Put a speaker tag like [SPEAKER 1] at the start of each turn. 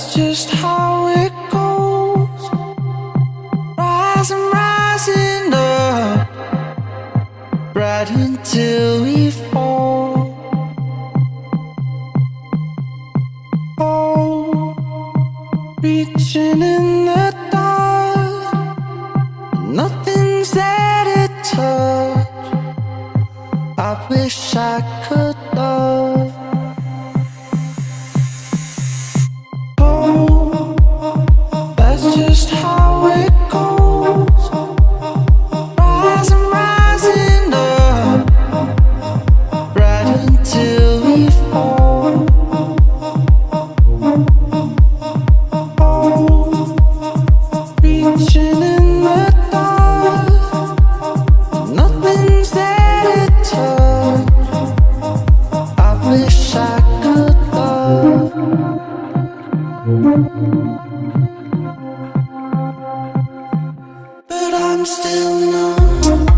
[SPEAKER 1] That's just how it goes. Rising up, right until we fall. Oh, reaching in the dark, nothing's there to touch. I wish I could love. Oh, that's just how it goes. Rising up, right until we fall. Oh, reaching in the dark, nothing's there to touch. I wish I could love. But I'm still numb.